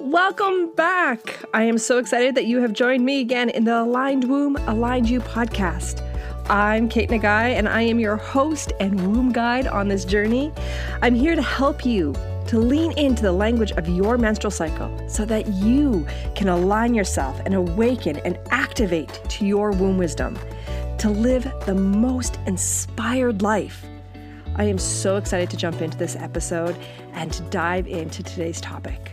Welcome back. I am so excited that you have joined me again in the Aligned Womb, Aligned You podcast. I'm Kate Nagai, and I am your host and womb guide on this journey. I'm here to help you to lean into the language of your menstrual cycle so that you can align yourself and awaken and activate to your womb wisdom to live the most inspired life. I am so excited to jump into this episode and to dive into today's topic.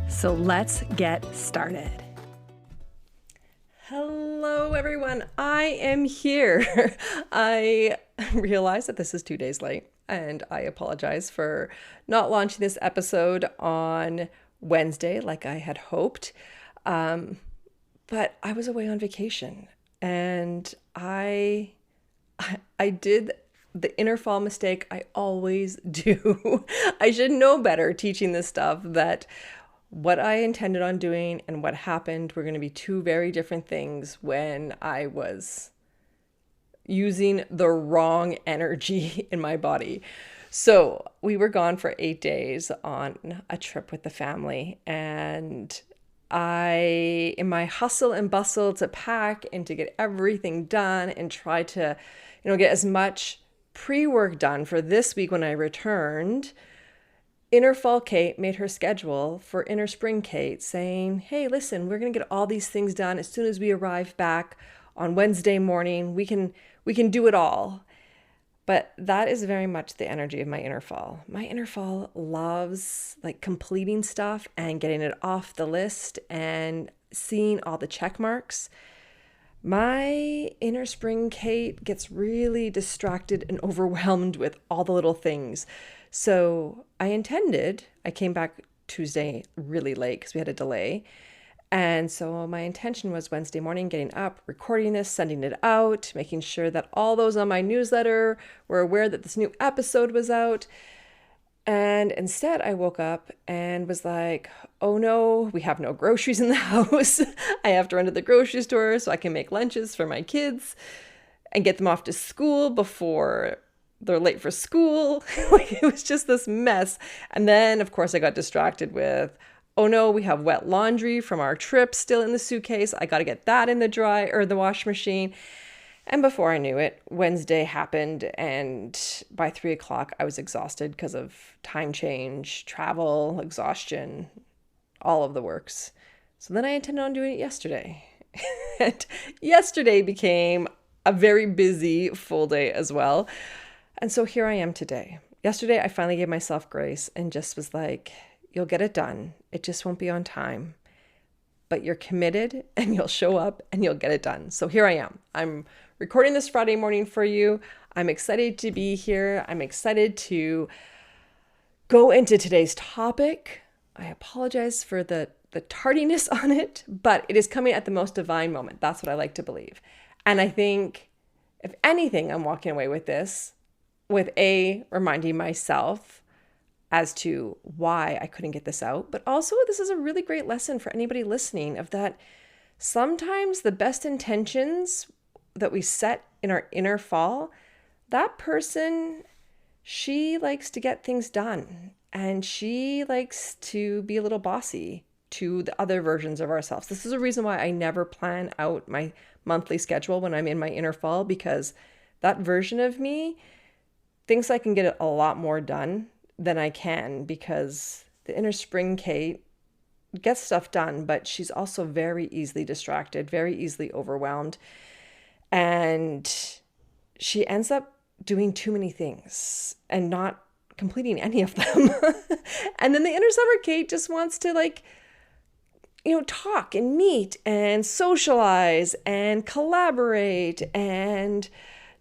So let's get started. Hello, everyone. I am here. I realize that this is 2 days late, and I apologize for not launching this episode on Wednesday like I had hoped. But I was away on vacation, and I did the inner fall mistake I always do. I should know better teaching this stuff, that what I intended on doing and what happened were going to be two very different things when I was using the wrong energy in my body. So we were gone for 8 days on a trip with the family, and I, in my hustle and bustle to pack and to get everything done and try to, get as much pre-work done for this week when I returned, Inner Fall Kate made her schedule for Inner Spring Kate, saying, hey, listen, we're going to get all these things done as soon as we arrive back on Wednesday morning. We can do it all. But that is very much the energy of my inner fall. My inner fall loves completing stuff and getting it off the list and seeing all the check marks. My Inner Spring Kate gets really distracted and overwhelmed with all the little things. So I came back Tuesday really late because we had a delay. And so my intention was Wednesday morning, getting up, recording this, sending it out, making sure that all those on my newsletter were aware that this new episode was out. And instead I woke up and was like, oh no, we have no groceries in the house. I have to run to the grocery store so I can make lunches for my kids and get them off to school before they're late for school. It was just this mess. And then, of course, I got distracted with, oh no, we have wet laundry from our trip still in the suitcase. I got to get that in the wash machine. And before I knew it, Wednesday happened. And by 3:00, I was exhausted because of time change, travel, exhaustion, all of the works. So then I intended on doing it yesterday. And yesterday became a very busy full day as well. And so here I am today. Yesterday, I finally gave myself grace and just was like, you'll get it done. It just won't be on time. But you're committed and you'll show up and you'll get it done. So here I am. I'm recording this Friday morning for you. I'm excited to be here. I'm excited to go into today's topic. I apologize for the tardiness on it, but it is coming at the most divine moment. That's what I like to believe. And I think, if anything, I'm walking away with this with reminding myself as to why I couldn't get this out. But also, this is a really great lesson for anybody listening of that sometimes the best intentions that we set in our inner fall, that person, she likes to get things done. And she likes to be a little bossy to the other versions of ourselves. This is a reason why I never plan out my monthly schedule when I'm in my inner fall, because that version of me thinks I can get a lot more done than I can, because the Inner Spring Kate gets stuff done, but she's also very easily distracted, very easily overwhelmed. And she ends up doing too many things and not completing any of them. And then the Inner Summer Kate just wants to talk and meet and socialize and collaborate and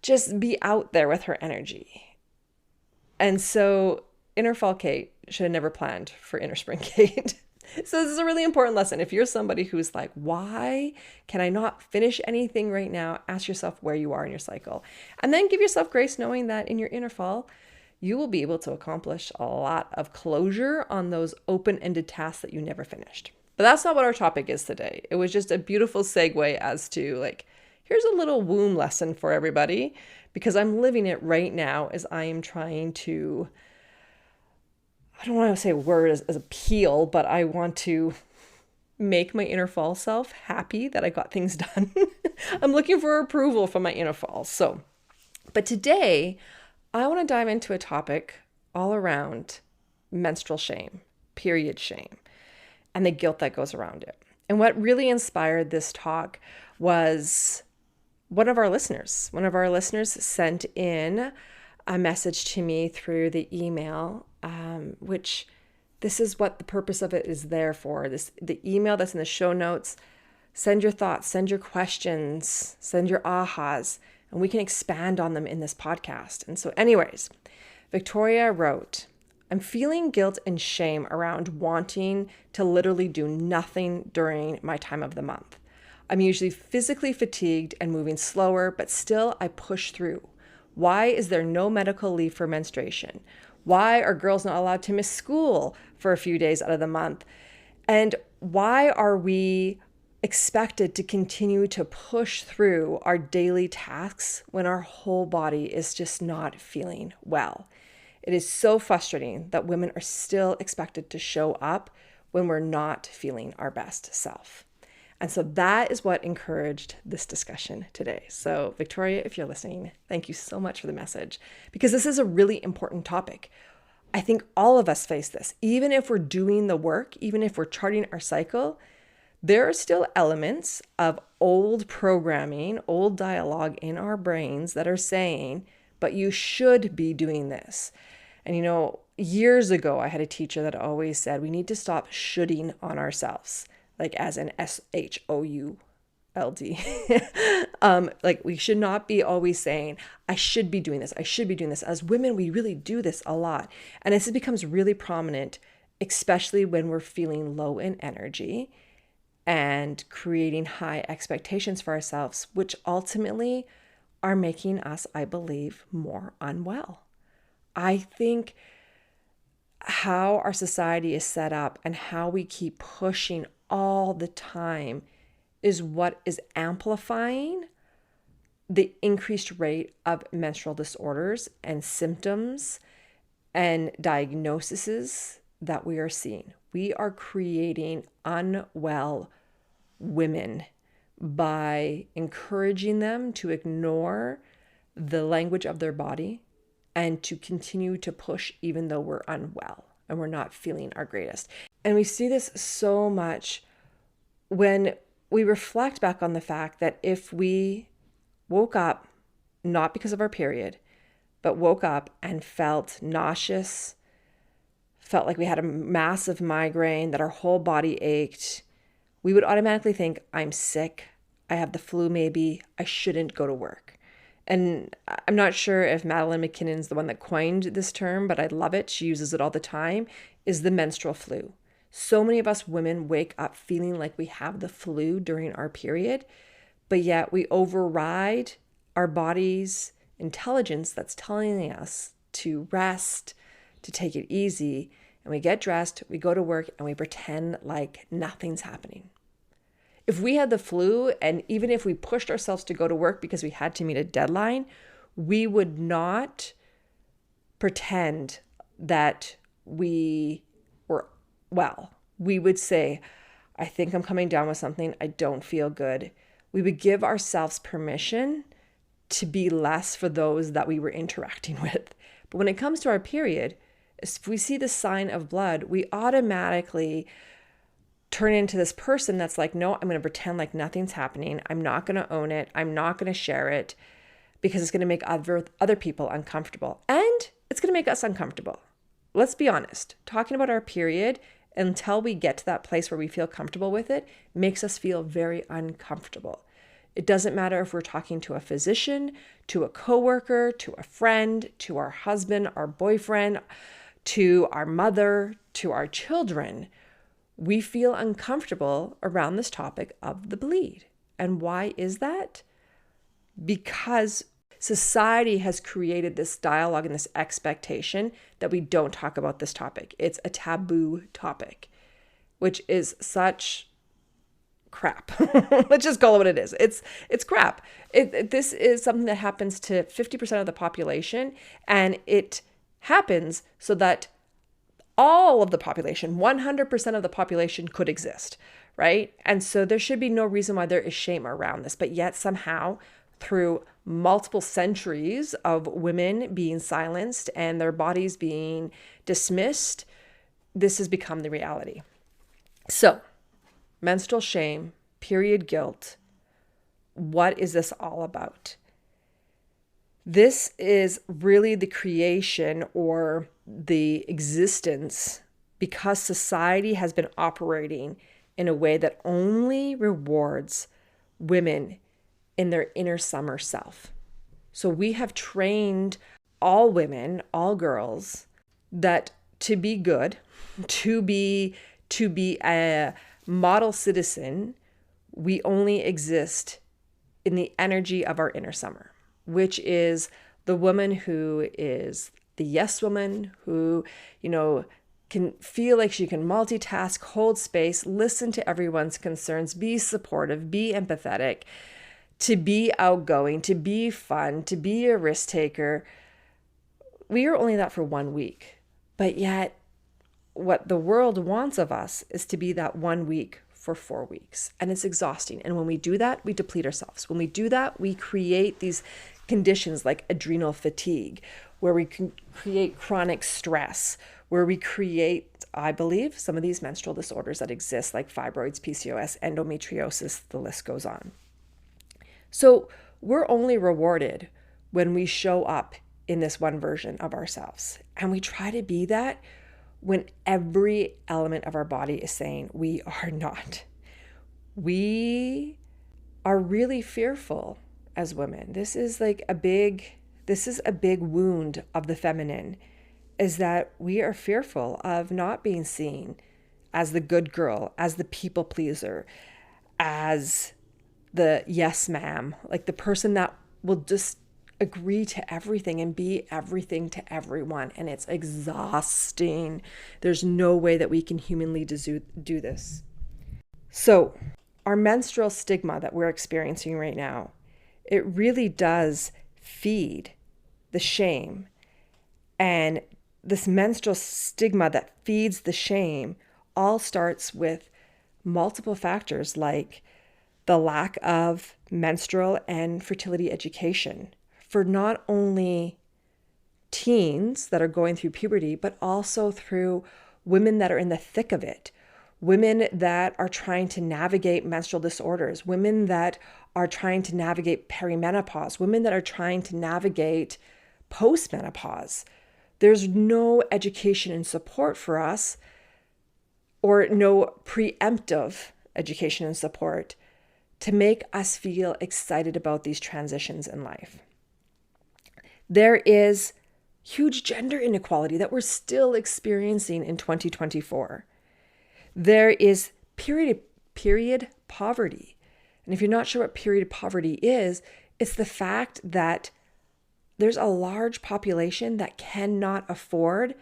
just be out there with her energy. And so Inner Fall Kate should have never planned for Inner Spring Kate. So this is a really important lesson. If you're somebody who's like, why can I not finish anything right now? Ask yourself where you are in your cycle. And then give yourself grace, knowing that in your inner fall, you will be able to accomplish a lot of closure on those open-ended tasks that you never finished. But that's not what our topic is today. It was just a beautiful segue as to here's a little womb lesson for everybody, because I'm living it right now as I am trying to, I don't want to say a word as appeal, but I want to make my inner fall self happy that I got things done. I'm looking for approval from my inner fall. But today I want to dive into a topic all around menstrual shame, period shame, and the guilt that goes around it. And what really inspired this talk was one of our listeners. One of our listeners sent in a message to me through the email, which this is what the purpose of it is there for. The email that's in the show notes. Send your thoughts, send your questions, send your ahas, and we can expand on them in this podcast. And so anyways, Victoria wrote, I'm feeling guilt and shame around wanting to literally do nothing during my time of the month. I'm usually physically fatigued and moving slower, but still I push through. Why is there no medical leave for menstruation? Why are girls not allowed to miss school for a few days out of the month? And why are we expected to continue to push through our daily tasks when our whole body is just not feeling well? It is so frustrating that women are still expected to show up when we're not feeling our best self. And so that is what encouraged this discussion today. So Victoria, if you're listening, thank you so much for the message, because this is a really important topic. I think all of us face this. Even if we're doing the work, even if we're charting our cycle, there are still elements of old programming, old dialogue in our brains that are saying, but you should be doing this. And years ago, I had a teacher that always said, we need to stop shoulding on ourselves. Like as an SHOULD. Like we should not be always saying, I should be doing this. I should be doing this. As women, we really do this a lot. And this becomes really prominent, especially when we're feeling low in energy and creating high expectations for ourselves, which ultimately are making us, I believe, more unwell. I think how our society is set up and how we keep pushing all the time is what is amplifying the increased rate of menstrual disorders and symptoms and diagnoses that we are seeing. We are creating unwell women by encouraging them to ignore the language of their body and to continue to push even though we're unwell and we're not feeling our greatest. And we see this so much when we reflect back on the fact that if we woke up, not because of our period, but woke up and felt nauseous, felt like we had a massive migraine, that our whole body ached, we would automatically think, I'm sick, I have the flu maybe, I shouldn't go to work. And I'm not sure if Madeline McKinnon's the one that coined this term, but I love it. She uses it all the time, is the menstrual flu. So many of us women wake up feeling like we have the flu during our period, but yet we override our body's intelligence that's telling us to rest, to take it easy, and we get dressed, we go to work, and we pretend like nothing's happening. If we had the flu, and even if we pushed ourselves to go to work because we had to meet a deadline, we would not pretend that we were well. We would say, I think I'm coming down with something. I don't feel good. We would give ourselves permission to be less for those that we were interacting with. But when it comes to our period, if we see the sign of blood, we automatically turn into this person that's like, no, I'm going to pretend like nothing's happening. I'm not going to own it. I'm not going to share it because it's going to make other people uncomfortable. And it's going to make us uncomfortable. Let's be honest. Talking about our period until we get to that place where we feel comfortable with it makes us feel very uncomfortable. It doesn't matter if we're talking to a physician, to a coworker, to a friend, to our husband, our boyfriend, to our mother, to our children. We feel uncomfortable around this topic of the bleed. And why is that? Because society has created this dialogue and this expectation that we don't talk about this topic. It's a taboo topic, which is such crap. Let's just call it what it is. It's crap. This is something that happens to 50% of the population, and it happens so that all of the population, 100% of the population could exist, right? And so there should be no reason why there is shame around this, but yet somehow through multiple centuries of women being silenced and their bodies being dismissed, this has become the reality. So, menstrual shame, period guilt, what is this all about? This is really the creation or the existence because society has been operating in a way that only rewards women in their inner summer self. So we have trained all women, all girls, that to be good, to be a model citizen, we only exist in the energy of our inner summer, which is the woman who is the yes woman, who, can feel like she can multitask, hold space, listen to everyone's concerns, be supportive, be empathetic, to be outgoing, to be fun, to be a risk taker. We are only that for 1 week, but yet what the world wants of us is to be that 1 week for 4 weeks. And it's exhausting. And when we do that, we deplete ourselves. When we do that, we create these conditions like adrenal fatigue, where we can create chronic stress, where we create, I believe, some of these menstrual disorders that exist, like fibroids, PCOS, endometriosis, the list goes on. So we're only rewarded when we show up in this one version of ourselves. And we try to be that when every element of our body is saying we are not. We are really fearful as women. This is a big wound of the feminine, is that we are fearful of not being seen as the good girl, as the people pleaser, as the yes ma'am, like the person that will just agree to everything and be everything to everyone. And it's exhausting. There's no way that we can humanly do this. So our menstrual stigma that we're experiencing right now, it really does feed the shame. And this menstrual stigma that feeds the shame all starts with multiple factors like the lack of menstrual and fertility education for not only teens that are going through puberty, but also through women that are in the thick of it, women that are trying to navigate menstrual disorders, women that are trying to navigate perimenopause, women that are trying to navigate postmenopause. There's no education and support for us, or no preemptive education and support to make us feel excited about these transitions in life. There is huge gender inequality that we're still experiencing in 2024. There is period poverty. And if you're not sure what period poverty is, it's the fact that there's a large population that cannot afford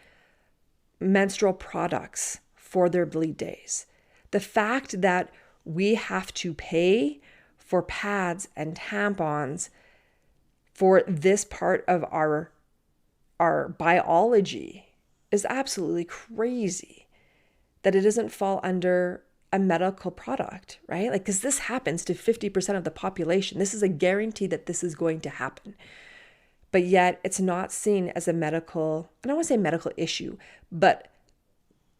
menstrual products for their bleed days. The fact that we have to pay for pads and tampons for this part of our biology is absolutely crazy, that it doesn't fall under a medical product, right? Because this happens to 50% of the population. This is a guarantee that this is going to happen. But yet it's not seen as a medical, I don't want to say medical issue, but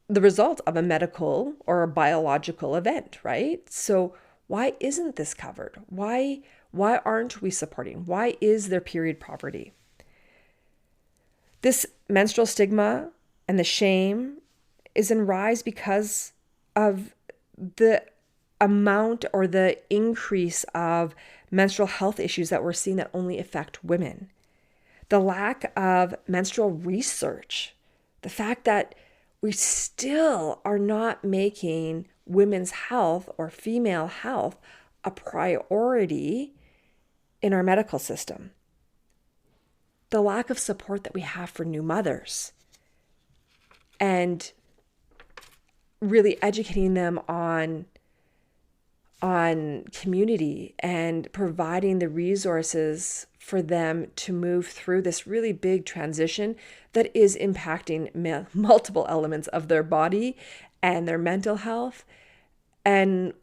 the result of a medical or a biological event, right? So why isn't this covered? Why aren't we supporting? Why is there period poverty? This menstrual stigma and the shame is in rise because of the amount or the increase of menstrual health issues that we're seeing that only affect women. The lack of menstrual research, the fact that we still are not making women's health or female health a priority in our medical system. The lack of support that we have for new mothers and really educating them on community and providing the resources for them to move through this really big transition that is impacting multiple elements of their body and their mental health. And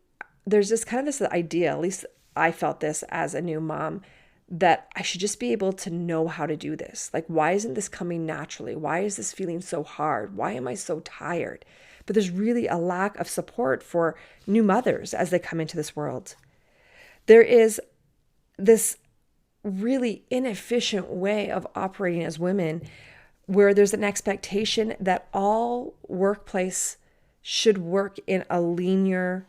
there's this kind of this idea, at least I felt this as a new mom, that I should just be able to know how to do this. Like, why isn't this coming naturally? Why is this feeling so hard? Why am I so tired? But there's really a lack of support for new mothers as they come into this world. There is this really inefficient way of operating as women where there's an expectation that all workplace should work in a linear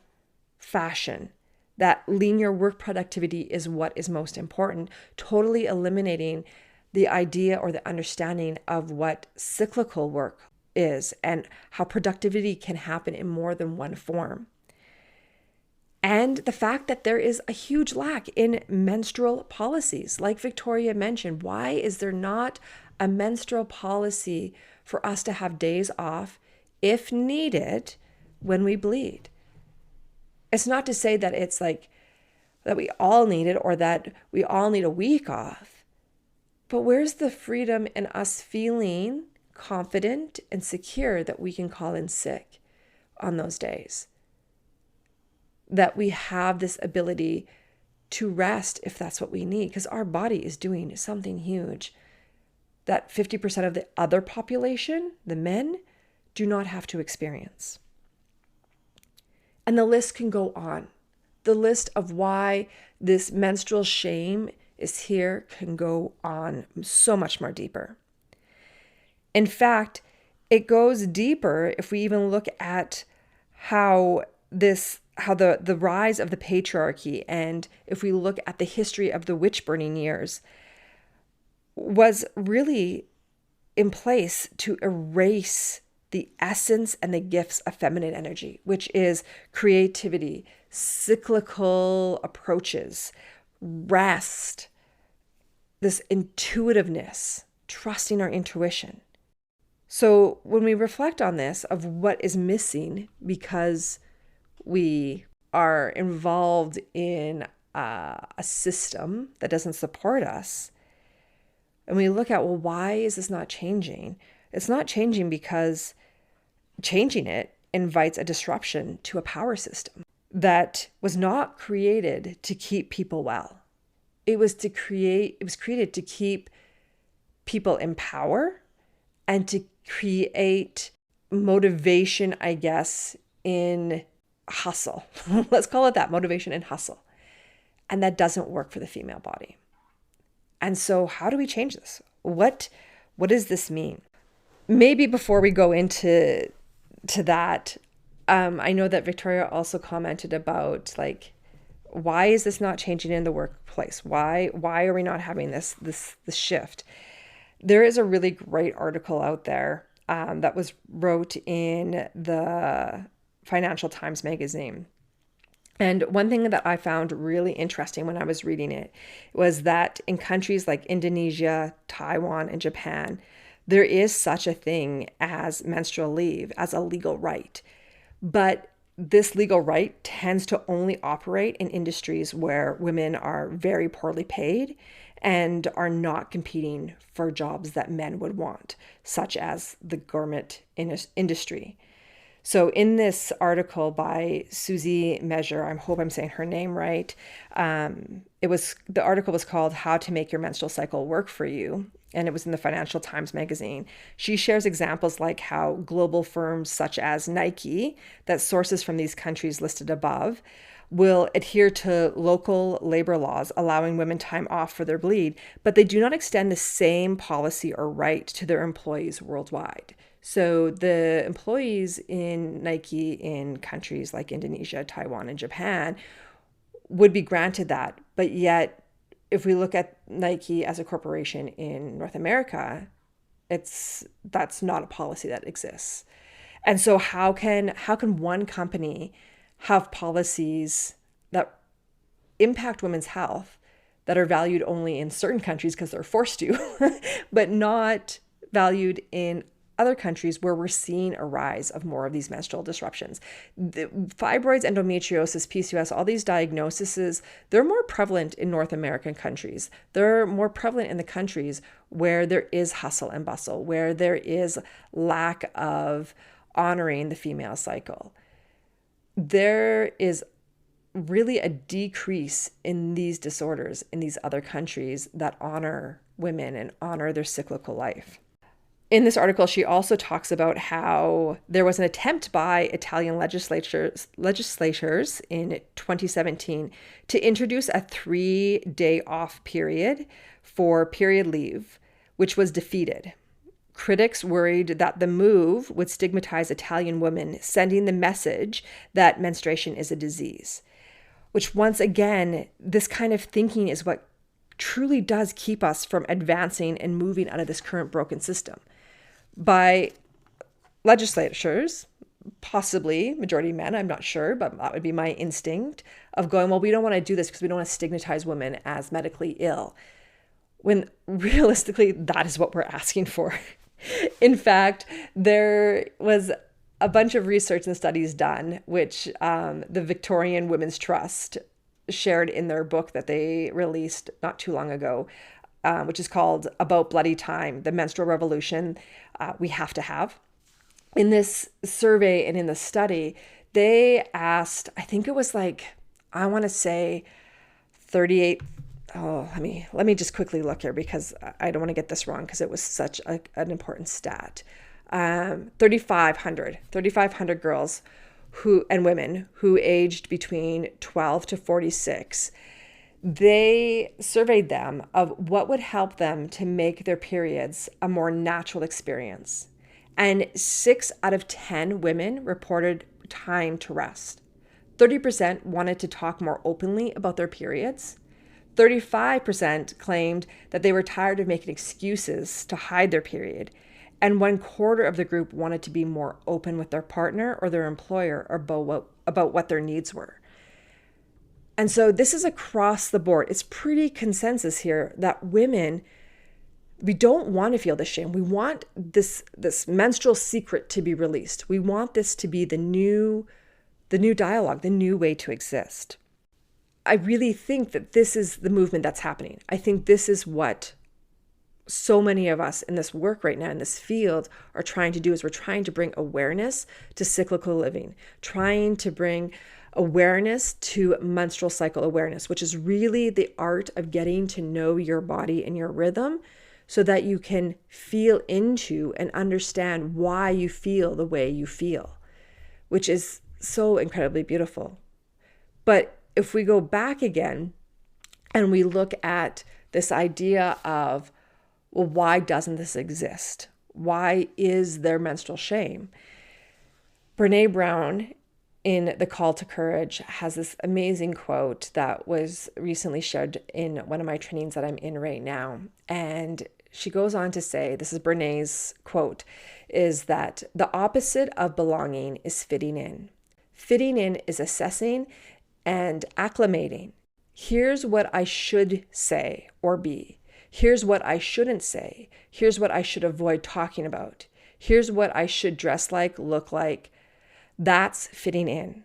fashion. That linear work productivity is what is most important, totally eliminating the idea or the understanding of what cyclical work is and how productivity can happen in more than one form. And the fact that there is a huge lack in menstrual policies. Like Victoria mentioned, why is there not a menstrual policy for us to have days off if needed when we bleed? It's not to say that it's like that we all need it or that we all need a week off. But where's the freedom in us feeling confident and secure that we can call in sick on those days? That we have this ability to rest if that's what we need, because our body is doing something huge that 50% of the other population, the men, do not have to experience. And the list can go on. The list of why this menstrual shame is here can go on so much more deeper. In fact, it goes deeper if we even look at how the rise of the patriarchy, and if we look at the history of the witch burning years, was really in place to erase the essence and the gifts of feminine energy, which is creativity, cyclical approaches, rest, this intuitiveness, trusting our intuition. So when we reflect on this, of what is missing because we are involved in a system that doesn't support us, and we look at, well, why is this not changing? It's not changing because changing it invites a disruption to a power system that was not created to keep people well. It was created to keep people in power and to create motivation, I guess, in hustle. Let's call it that, motivation and hustle. And that doesn't work for the female body. And so how do we change this? What does this mean? Maybe before we go into that, I know that Victoria also commented about, like, why is this not changing in the workplace? Why are we not having this shift? There is a really great article out there that was wrote in the Financial Times magazine. And one thing that I found really interesting when I was reading it was that in countries like Indonesia, Taiwan, and Japan, there is such a thing as menstrual leave as a legal right. But this legal right tends to only operate in industries where women are very poorly paid and are not competing for jobs that men would want, such as the garment industry. So in this article by Susie Mesure, I hope I'm saying her name right, the article was called "How to Make Your Menstrual Cycle Work for You," and it was in the Financial Times magazine. She shares examples like how global firms such as Nike, that sources from these countries listed above, will adhere to local labor laws allowing women time off for their bleed, but they do not extend the same policy or right to their employees worldwide. So the employees in Nike in countries like Indonesia, Taiwan, and Japan would be granted that. But yet, if we look at Nike as a corporation in North America, that's not a policy that exists. And so how can one company have policies that impact women's health that are valued only in certain countries because they're forced to, but not valued in other countries where we're seeing a rise of more of these menstrual disruptions. The fibroids, endometriosis, PCOS, all these diagnoses, they're more prevalent in North American countries. They're more prevalent in the countries where there is hustle and bustle, where there is lack of honoring the female cycle. There is really a decrease in these disorders in these other countries that honor women and honor their cyclical life. In this article, she also talks about how there was an attempt by Italian legislators in 2017 to introduce a 3-day off period for period leave, which was defeated. Critics worried that the move would stigmatize Italian women, sending the message that menstruation is a disease, which once again, this kind of thinking is what truly does keep us from advancing and moving out of this current broken system. By legislators, possibly majority men, I'm not sure, but that would be my instinct of going, well, we don't want to do this because we don't want to stigmatize women as medically ill, when realistically, that is what we're asking for. In fact, there was a bunch of research and studies done, which the Victorian Women's Trust shared in their book that they released not too long ago, which is called About Bloody Time, the Menstrual Revolution We Have to Have. In this survey and in the study, they asked, I think it was I want to say 38. Oh, let me just quickly look here because I don't want to get this wrong because it was such an important stat. 3,500 girls and women who aged between 12 to 46. They surveyed them of what would help them to make their periods a more natural experience. And 6 out of 10 women reported time to rest. 30% wanted to talk more openly about their periods. 35% claimed that they were tired of making excuses to hide their period. And 1/4 of the group wanted to be more open with their partner or their employer about what their needs were. And so this is across the board. It's pretty consensus here that women, we don't want to feel the shame. We want this menstrual secret to be released. We want this to be the new dialogue, the new way to exist. I really think that this is the movement that's happening. I think this is what so many of us in this work right now, in this field, are trying to do, is we're trying to bring awareness to cyclical living, trying to bring awareness to menstrual cycle awareness, which is really the art of getting to know your body and your rhythm so that you can feel into and understand why you feel the way you feel, which is so incredibly beautiful. But if we go back again and we look at this idea of, well, why doesn't this exist? Why is there menstrual shame? Brene Brown in The Call to Courage has this amazing quote that was recently shared in one of my trainings that I'm in right now. And she goes on to say, this is Brene's quote, is that the opposite of belonging is fitting in. Fitting in is assessing and acclimating. Here's what I should say or be. Here's what I shouldn't say. Here's what I should avoid talking about. Here's what I should dress like, look like. That's fitting in.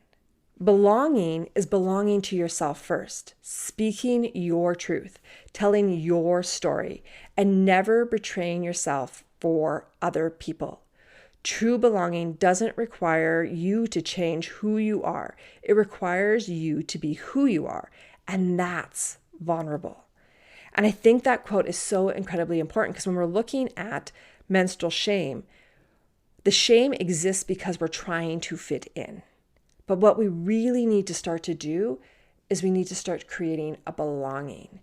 Belonging is belonging to yourself first, speaking your truth, telling your story, and never betraying yourself for other people. True belonging doesn't require you to change who you are. It requires you to be who you are, and that's vulnerable. And I think that quote is so incredibly important because when we're looking at menstrual shame, the shame exists because we're trying to fit in. But what we really need to start to do is we need to start creating a belonging.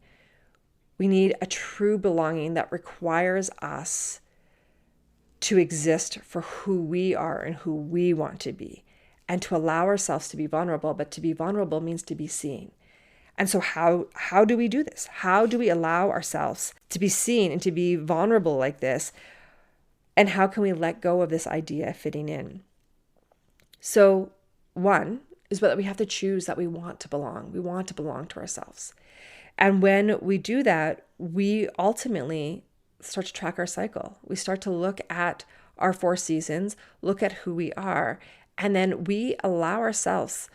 We need a true belonging that requires us to exist for who we are and who we want to be, and to allow ourselves to be vulnerable. But to be vulnerable means to be seen. And so how do we do this? How do we allow ourselves to be seen and to be vulnerable like this? And how can we let go of this idea of fitting in? So one is that we have to choose that we want to belong. We want to belong to ourselves. And when we do that, we ultimately start to track our cycle. We start to look at our 4 seasons, look at who we are, and then we allow ourselves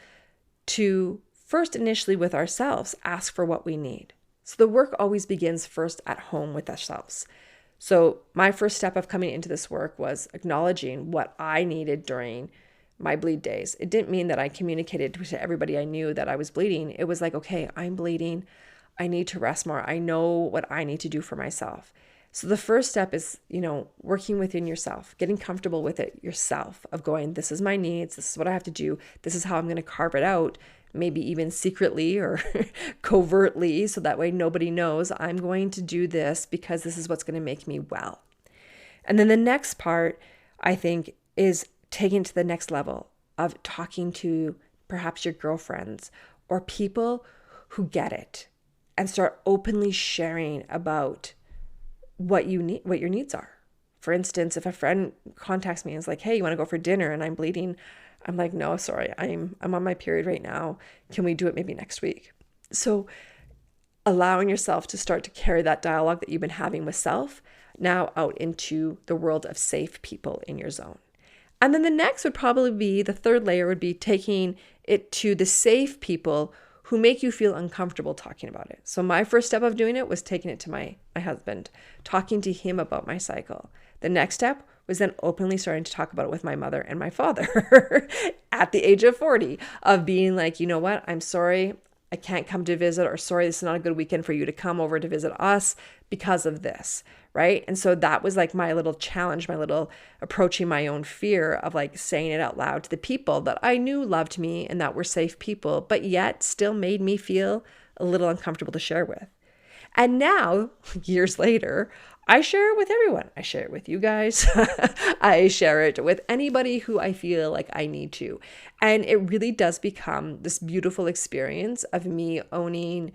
to first initially with ourselves ask for what we need. So the work always begins first at home with ourselves. So my first step of coming into this work was acknowledging what I needed during my bleed days. It didn't mean that I communicated to everybody I knew that I was bleeding. It was like, okay, I'm bleeding. I need to rest more. I know what I need to do for myself. So the first step is, working within yourself, getting comfortable with it yourself, of going, this is my needs. This is what I have to do. This is how I'm going to carve it out, maybe even secretly or covertly, so that way nobody knows I'm going to do this because this is what's going to make me well. And then the next part, I think, is taking it to the next level of talking to perhaps your girlfriends or people who get it and start openly sharing about what you need, what your needs are. For instance, if a friend contacts me and is like, hey, you want to go for dinner and I'm bleeding? I'm like, no, sorry, I'm on my period right now. Can we do it maybe next week? So allowing yourself to start to carry that dialogue that you've been having with self now out into the world of safe people in your zone. And then the next would probably be, the third layer would be taking it to the safe people who make you feel uncomfortable talking about it. So my first step of doing it was taking it to my husband, talking to him about my cycle. The next step was then openly starting to talk about it with my mother and my father at the age of 40, of being like, you know what, I'm sorry, I can't come to visit, or sorry, this is not a good weekend for you to come over to visit us because of this, right? And so that was like my little challenge, my little approaching my own fear of like saying it out loud to the people that I knew loved me and that were safe people, but yet still made me feel a little uncomfortable to share with. And now, years later, I share it with everyone. I share it with you guys. I share it with anybody who I feel like I need to. And it really does become this beautiful experience of me owning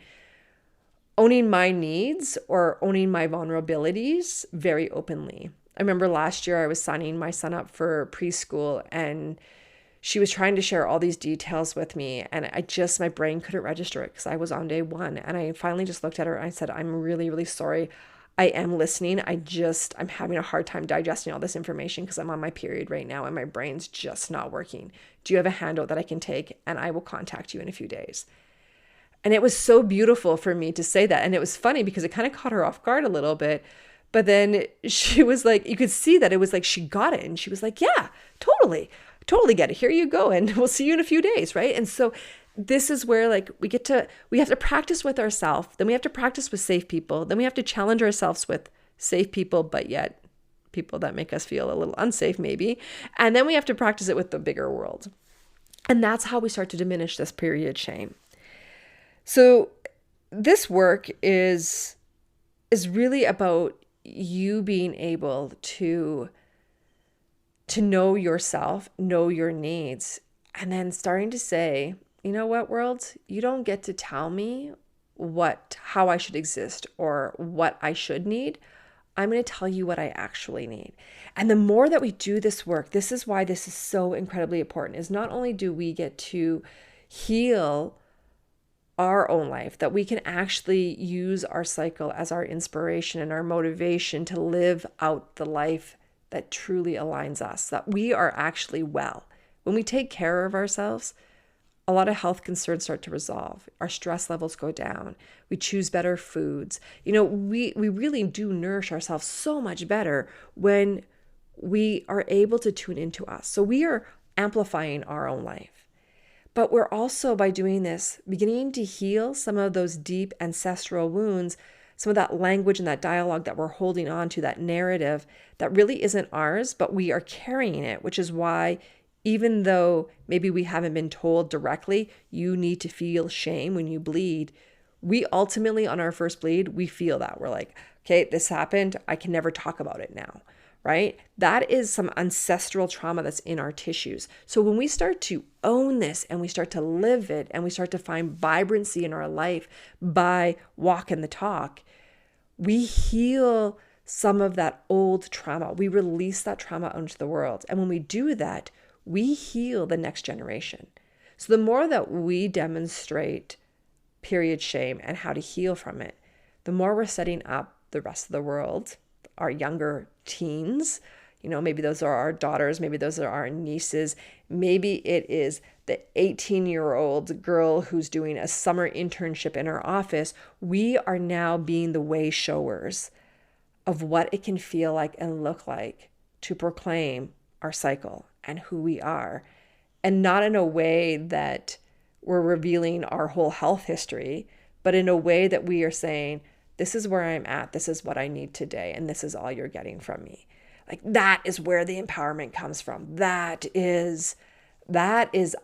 my needs or owning my vulnerabilities very openly. I remember last year I was signing my son up for preschool, and she was trying to share all these details with me, and my brain couldn't register it because I was on day 1. And I finally just looked at her and I said, I'm really, really sorry. I am listening. I'm having a hard time digesting all this information because I'm on my period right now and my brain's just not working. Do you have a handout that I can take? And I will contact you in a few days. And it was so beautiful for me to say that. And it was funny because it kind of caught her off guard a little bit. But then she was like, you could see that it was like she got it. And she was like, yeah, totally get it. Here you go. And we'll see you in a few days. Right. And so this is where like we have to practice with ourselves. Then we have to practice with safe people. Then we have to challenge ourselves with safe people, but yet people that make us feel a little unsafe maybe. And then we have to practice it with the bigger world. And that's how we start to diminish this period shame. So this work is really about you being able to know yourself, know your needs, and then starting to say, you know what, world, you don't get to tell me how I should exist or what I should need. I'm going to tell you what I actually need. And the more that we do this work, this is why this is so incredibly important, is not only do we get to heal our own life, that we can actually use our cycle as our inspiration and our motivation to live out the life that truly aligns us, that we are actually well. When we take care of ourselves, a lot of health concerns start to resolve. Our stress levels go down. We choose better foods. We really do nourish ourselves so much better when we are able to tune into us. So we are amplifying our own life. But we're also, by doing this, beginning to heal some of those deep ancestral wounds, some of that language and that dialogue that we're holding on to, that narrative that really isn't ours, but we are carrying it, which is why even though maybe we haven't been told directly, you need to feel shame when you bleed, we ultimately on our first bleed, we feel that. We're like, okay, this happened. I can never talk about it now, right? That is some ancestral trauma that's in our tissues. So when we start to own this and we start to live it and we start to find vibrancy in our life by walking the talk, we heal some of that old trauma. We release that trauma out into the world. And when we do that, we heal the next generation. So the more that we demonstrate period shame and how to heal from it, the more we're setting up the rest of the world, our younger teens, Maybe those are our daughters, maybe those are our nieces, maybe it is the 18-year-old girl who's doing a summer internship in our office. We are now being the way showers of what it can feel like and look like to proclaim our cycle and who we are, and not in a way that we're revealing our whole health history, but in a way that we are saying, this is where I'm at, this is what I need today, and this is all you're getting from me. Like, that is where the empowerment comes from. That is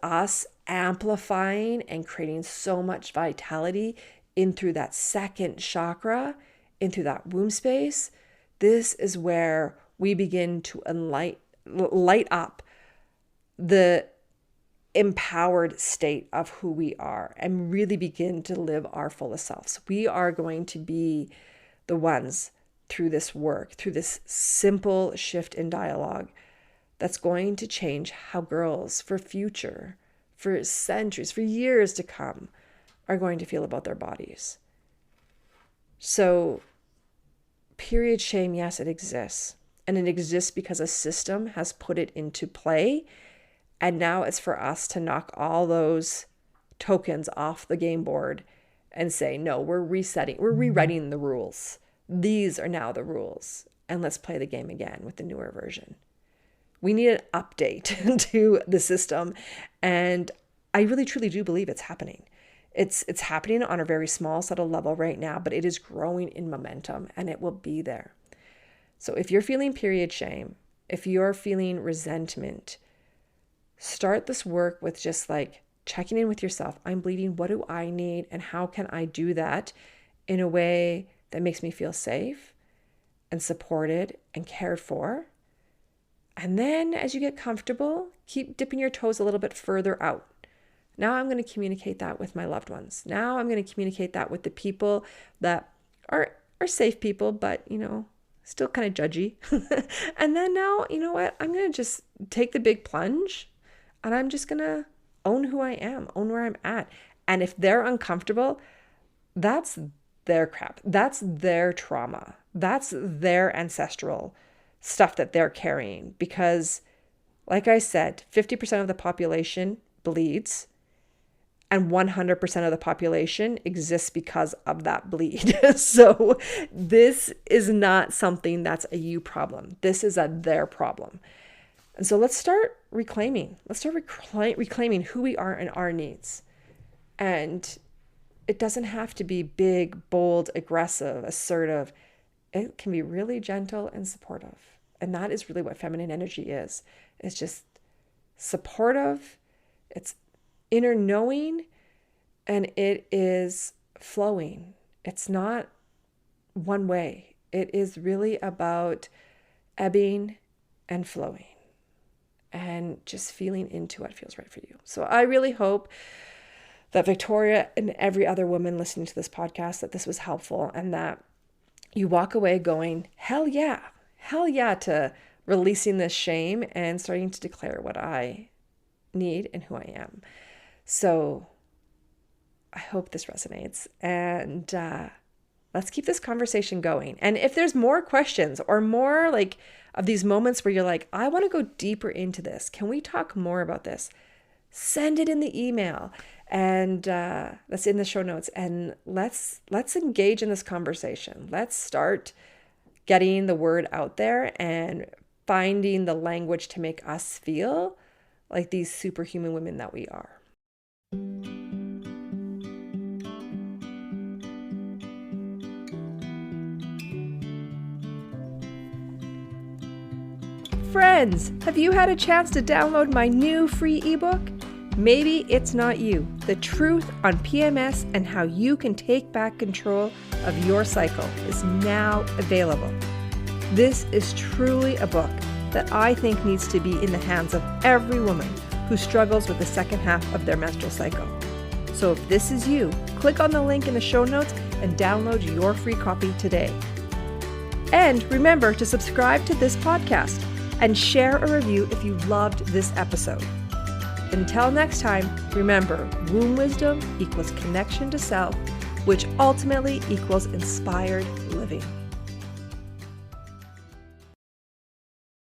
us amplifying and creating so much vitality in through that second chakra, in through that womb space. This is where we begin to light up the empowered state of who we are and really begin to live our fullest selves. We are going to be the ones through this work, through this simple shift in dialogue, that's going to change how girls for centuries, for years to come, are going to feel about their bodies. So, period shame, yes, it exists. And it exists because a system has put it into play. And now it's for us to knock all those tokens off the game board and say, no, we're rewriting the rules. These are now the rules. And let's play the game again with the newer version. We need an update to the system. And I really, truly do believe it's happening. It's happening on a very small, subtle level right now, but it is growing in momentum and it will be there. So if you're feeling period shame, if you're feeling resentment, start this work with just like checking in with yourself. I'm bleeding. What do I need? And how can I do that in a way that makes me feel safe and supported and cared for? And then as you get comfortable, keep dipping your toes a little bit further out. Now I'm going to communicate that with my loved ones. Now I'm going to communicate that with the people that are safe people, but, still kind of judgy. And then now, you know what? I'm going to just take the big plunge and I'm just going to own who I am, own where I'm at. And if they're uncomfortable, that's their crap. That's their trauma. That's their ancestral stuff that they're carrying. Because, like I said, 50% of the population bleeds. And 100% of the population exists because of that bleed. So this is not something that's a you problem. This is a their problem. And so let's start reclaiming. Let's start reclaiming who we are and our needs. And it doesn't have to be big, bold, aggressive, assertive. It can be really gentle and supportive. And that is really what feminine energy is. It's just supportive. It's inner knowing, and it is flowing. It's not one way. It is really about ebbing and flowing and just feeling into what feels right for you. So I really hope that Victoria and every other woman listening to this podcast, that this was helpful and that you walk away going, hell yeah to releasing this shame and starting to declare what I need and who I am. So I hope this resonates, and let's keep this conversation going. And if there's more questions or more like of these moments where you're like, I want to go deeper into this, can we talk more about this? Send it in the email, and that's in the show notes. And let's engage in this conversation. Let's start getting the word out there and finding the language to make us feel like these superhuman women that we are. Friends, have you had a chance to download my new free ebook? Maybe it's not you. The Truth on PMS and How You Can Take Back Control of Your Cycle is now available. This is truly a book that I think needs to be in the hands of every woman who struggles with the second half of their menstrual cycle. So if this is you, click on the link in the show notes and download your free copy today. And remember to subscribe to this podcast and share a review if you loved this episode. Until next time, remember, womb wisdom equals connection to self, which ultimately equals inspired living.